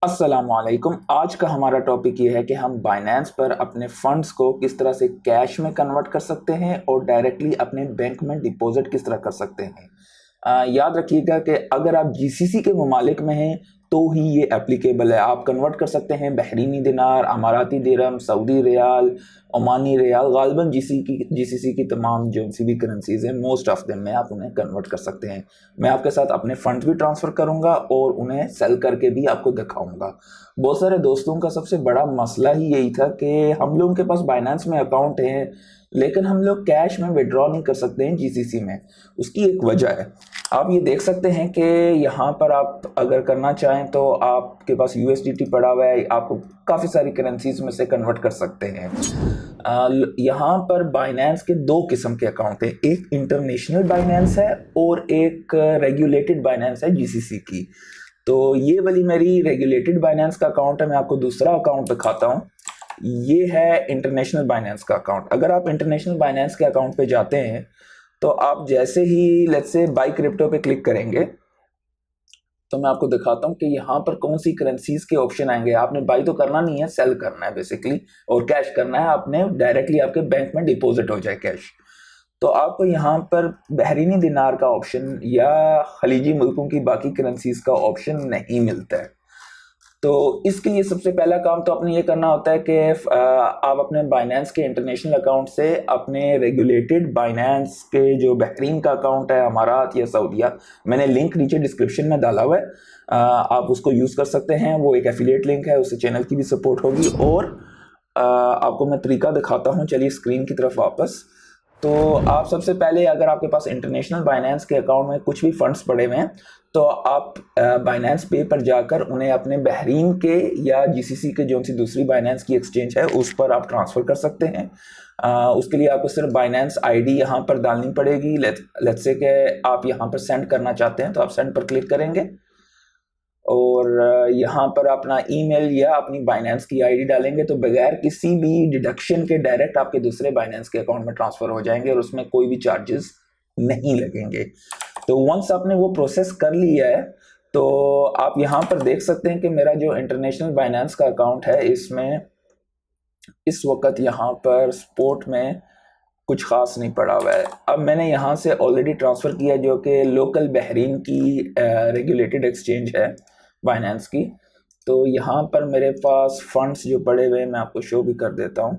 अस्सलामुअलैकुम। आज का हमारा टॉपिक ये है कि हम बाइनेंस पर अपने फंड्स को किस तरह से कैश में कन्वर्ट कर सकते हैं और डायरेक्टली अपने बैंक में डिपॉजिट किस तरह कर सकते हैं। याद रखिएगा कि अगर आप जीसीसी के ममालिक में हैं तो ही ये एप्लीकेबल है। आप कन्वर्ट कर सकते हैं बहरीनी दिनार, अमाराती दिरहम, Saudi riyal, Omani riyal, गालिबन GCC की तमाम जो सी भी करेंसीज हैं मोस्ट ऑफ देम में आप उन्हें कन्वर्ट कर सकते हैं। मैं आपके साथ अपने फंड्स भी ट्रांसफ़र करूंगा और उन्हें सेल करके भी आपको दिखाऊंगा। बहुत सारे दोस्तों का सबसे बड़ा मसला ही यही था कि हम लोगों के पास बाइनेंस में अकाउंट है लेकिन हम लोग कैश में विड्रॉ नहीं कर सकते हैं जीसीसी में। उसकी एक वजह है, आप ये देख सकते हैं कि यहाँ पर आप अगर करना चाहें तो आपके पास यूएसडीटी पड़ा हुआ है, आपको काफ़ी सारी करेंसीज में से कन्वर्ट कर सकते हैं। यहाँ पर बाइनेंस के दो किस्म के अकाउंट हैं, एक इंटरनेशनल बाइनेंस है और एक रेगुलेटेड बाइनेंस है जीसीसी की। तो ये वाली मेरी रेगुलेटेड बाइनेंस का अकाउंट है। मैं आपको दूसरा अकाउंट दिखाता हूँ। ये है इंटरनेशनल बाइनेंस का अकाउंट। अगर आप इंटरनेशनल बाइनेंस के अकाउंट पे जाते हैं तो आप जैसे ही लेट्स से बाई क्रिप्टो पे क्लिक करेंगे तो मैं आपको दिखाता हूँ कि यहाँ पर कौन सी करेंसीज के ऑप्शन आएंगे। आपने बाई तो करना नहीं है, सेल करना है बेसिकली, और कैश करना है। आपने डायरेक्टली आपके बैंक में डिपॉजिट हो जाए कैश। तो आपको यहाँ पर बहरीनी दिनार का ऑप्शन या खलीजी मुल्कों की बाकी करेंसीज का ऑप्शन नहीं मिलता है। तो इसके लिए सबसे पहला काम तो आपने ये करना होता है कि आप अपने बाइनेंस के इंटरनेशनल अकाउंट से अपने रेगुलेटेड बाइनेंस के जो बहरीन का अकाउंट है, अमारात या सऊदिया, मैंने लिंक नीचे डिस्क्रिप्शन में डाला हुआ है, आप उसको यूज़ कर सकते हैं। वो एक एफिलिएट लिंक है, उससे चैनल की भी सपोर्ट होगी। और आपको मैं तरीका दिखाता हूँ। चलिए स्क्रीन की तरफ वापस। तो आप सबसे पहले, अगर आपके पास इंटरनेशनल बाइनेंस के अकाउंट में कुछ भी फंड्स पड़े हुए हैं तो आप बाइनेंस पे पर जाकर उन्हें अपने बहरीन के या जीसीसी के जो सी दूसरी बाइनेंस की एक्सचेंज है उस पर आप ट्रांसफ़र कर सकते हैं। उसके लिए आपको सिर्फ बाइनेंस आईडी यहाँ पर डालनी पड़ेगी। लेट्स से कि आप यहाँ पर सेंड करना चाहते हैं तो आप सेंड पर क्लिक करेंगे और यहाँ पर अपना ईमेल या अपनी बाइनेंस की आईडी डालेंगे तो बगैर किसी भी डिडक्शन के डायरेक्ट आपके दूसरे बाइनेंस के अकाउंट में ट्रांसफ़र हो जाएंगे और उसमें कोई भी चार्जेस नहीं लगेंगे। तो वंस आपने वो प्रोसेस कर लिया है तो आप यहाँ पर देख सकते हैं कि मेरा जो इंटरनेशनल बाइनेंस का अकाउंट है इसमें इस वक्त यहाँ पर स्पोर्ट में कुछ खास नहीं पड़ा हुआ है। अब मैंने यहाँ से ऑलरेडी ट्रांसफ़र किया जो कि लोकल बहरीन की रेगुलेटेड एक्सचेंज है बाइनेंस की। तो यहाँ पर मेरे पास फंड्स जो पड़े हुए हैं मैं आपको शो भी कर देता हूँ।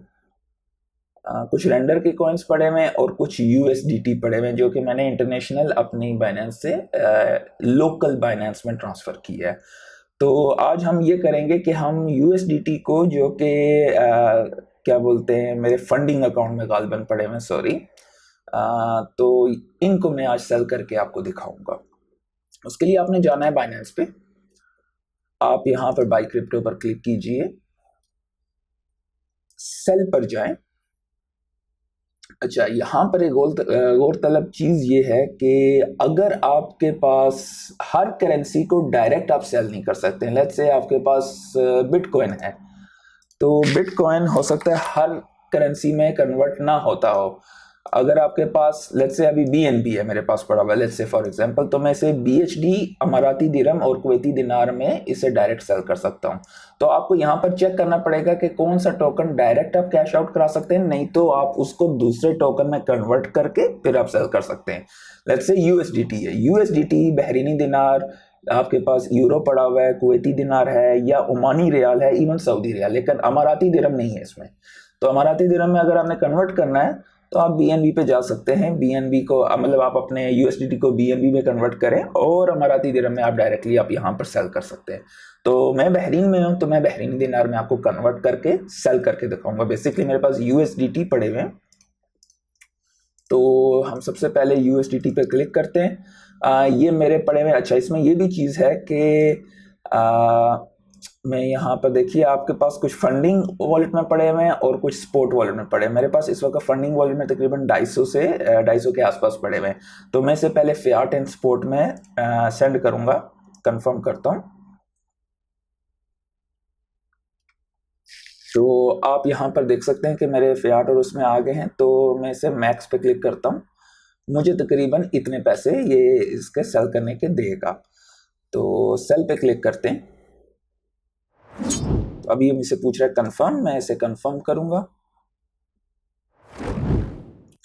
कुछ रेंडर के कॉइन्स पड़े हुए हैं और कुछ यूएसडीटी पड़े हुए हैं जो कि मैंने इंटरनेशनल अपनी बाइनेंस से लोकल बाइनेंस में ट्रांसफ़र किया है। तो आज हम ये करेंगे कि हम यूएसडीटी को, जो कि क्या बोलते हैं, मेरे फंडिंग अकाउंट में गालिबन पड़े हुए हैं, सॉरी, तो इनको मैं आज सेल करके आपको दिखाऊंगा। उसके लिए आपने जाना है बाइनेंस पे। आप यहाँ पर बाई क्रिप्टो पर क्लिक कीजिए, सेल पर जाएं। अच्छा, यहाँ पर एक गौरतलब चीज़ ये है कि अगर आपके पास हर करेंसी को डायरेक्ट आप सेल नहीं कर सकते हैं। लेट्स से आपके पास बिटकॉइन है तो बिटकॉइन हो सकता है हर करेंसी में कन्वर्ट ना होता हो। अगर आपके पास लेट्स से अभी बीएनबी है मेरे पास पड़ा हुआ, लेट्स से फॉर एग्जांपल, तो मैं इसे बीएचडी, अमाराती दिरहम और कुवैती दिनार में इसे डायरेक्ट सेल कर सकता हूं। तो आपको यहां पर चेक करना पड़ेगा कि कौन सा टोकन डायरेक्ट आप कैश आउट करा सकते हैं, नहीं तो आप उसको दूसरे टोकन में कन्वर्ट करके फिर आप सेल कर सकते हैं। लेट्स से यूएसडीटी है, यूएसडीटी, बहरीनी दिनार, आपके पास यूरो पड़ा हुआ है, कुवैती दिनार है या ओमानी रियाल है, इवन सऊदी रियाल, लेकिन अमाराती दिरहम नहीं है इसमें। तो अमाराती दिरहम में अगर आपने कन्वर्ट करना है तो आप बीएनबी पे जा सकते हैं। बीएनबी को मतलब आप अपने यूएसडीटी को बीएनबी में कन्वर्ट करें और अमाराती दिरहम में आप डायरेक्टली आप यहाँ पर सेल कर सकते हैं। तो मैं बहरीन में हूँ तो मैं बहरीनी दिनार में आपको कन्वर्ट करके सेल करके दिखाऊंगा। बेसिकली मेरे पास यूएसडीटी पड़े हुए हैं तो हम सबसे पहले यूएसडीटी पे क्लिक करते हैं। ये मेरे पड़े हुए। अच्छा, इसमें ये भी चीज़ है कि मैं यहाँ पर देखिए आपके पास कुछ फंडिंग वॉलेट में पड़े हुए हैं और कुछ स्पोर्ट वॉलेट में पड़े हैं। मेरे पास इस वक्त फंडिंग वॉलेट में तकरीबन 250 के आसपास पड़े हुए हैं। तो मैं इसे पहले फियाट एंड स्पोर्ट में सेंड करूँगा, कंफर्म करता हूँ। तो आप यहाँ पर देख सकते हैं कि मेरे फियाट और उसमें आ गए हैं। तो मैं इसे मैक्स पे क्लिक करता हूँ। मुझे तकरीबन इतने पैसे ये इसके सेल करने के देगा। तो सेल पे क्लिक करते हैं। तो अभी ये मुझसे पूछ रहा है कंफर्म, मैं इसे कंफर्म करूंगा।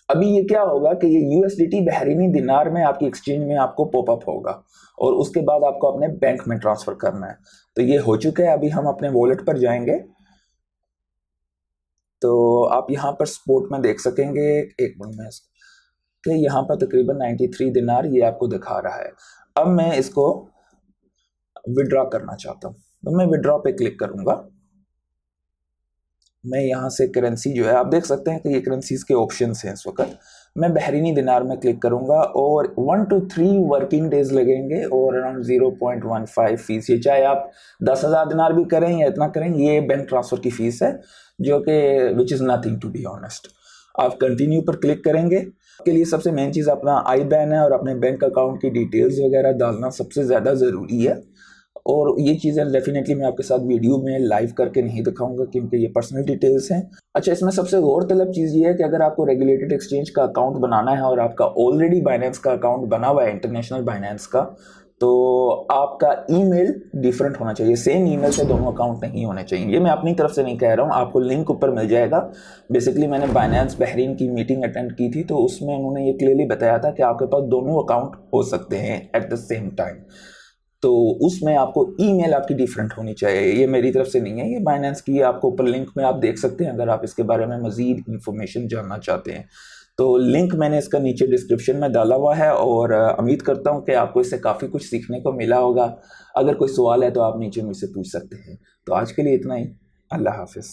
अभी ये क्या होगा कि ये यूएसडीटी बहरीनी दिनार में आपकी एक्सचेंज में आपको पॉपअप होगा और उसके बाद आपको अपने बैंक में ट्रांसफर करना है। तो ये हो चुका है। अभी हम अपने वॉलेट पर जाएंगे तो आप यहाँ पर स्पोर्ट में देख सकेंगे, एक मिनट में कि यहाँ पर तकरीबन 93 दिनार ये आपको दिखा रहा है। अब मैं इसको विड्रॉ करना चाहता हूँ तो मैं विड्रॉ पे क्लिक करूंगा। मैं यहाँ से करेंसी जो है आप देख सकते हैं कि ये करेंसीज के ऑप्शंस हैं इस वक्त। मैं बहरीनी दिनार में क्लिक करूंगा और 1 to 3 वर्किंग डेज लगेंगे और अराउंड 0.15 फीस। ये चाहे आप 10,000 दिनार भी करें या इतना करें, ये बैंक ट्रांसफर की फीस है जो कि which is nothing to be honest. आप कंटिन्यू पर क्लिक करेंगे। के लिए सबसे मेन चीज़ अपना IBAN है और अपने बैंक अकाउंट की डिटेल्स वगैरह डालना सबसे ज़्यादा ज़रूरी है। और ये चीज़ें डेफिनेटली मैं आपके साथ वीडियो में लाइव करके नहीं दिखाऊंगा क्योंकि ये पर्सनल डिटेल्स हैं। अच्छा, इसमें सबसे गौरतलब चीज़ ये है कि अगर आपको रेगुलेटेड एक्सचेंज का अकाउंट बनाना है और आपका ऑलरेडी बाइनेंस का अकाउंट बना हुआ है, इंटरनेशनल बाइनेंस का, तो आपका ईमेल डिफरेंट होना चाहिए। सेम ईमेल से दोनों अकाउंट नहीं होने चाहिए। ये मैं अपनी तरफ से नहीं कह रहा हूँ, आपको लिंक ऊपर मिल जाएगा। बेसिकली मैंने बाइनेंस बहरीन की मीटिंग अटेंड की थी तो उसमें उन्होंने ये क्लियरली बताया था कि आपके पास दोनों अकाउंट हो सकते हैं एट द सेम टाइम। तो उसमें आपको ईमेल आपकी डिफरेंट होनी चाहिए। ये मेरी तरफ से नहीं है, ये बाइनेंस की आपको ऊपर लिंक में आप देख सकते हैं अगर आप इसके बारे में मज़ीद इंफॉर्मेशन जानना चाहते हैं। तो लिंक मैंने इसका नीचे डिस्क्रिप्शन में डाला हुआ है और उम्मीद करता हूँ कि आपको इससे काफ़ी कुछ सीखने को मिला होगा। अगर कोई सवाल है तो आप नीचे मुझसे पूछ सकते हैं। तो आज के लिए इतना ही। अल्लाह हाफिज़।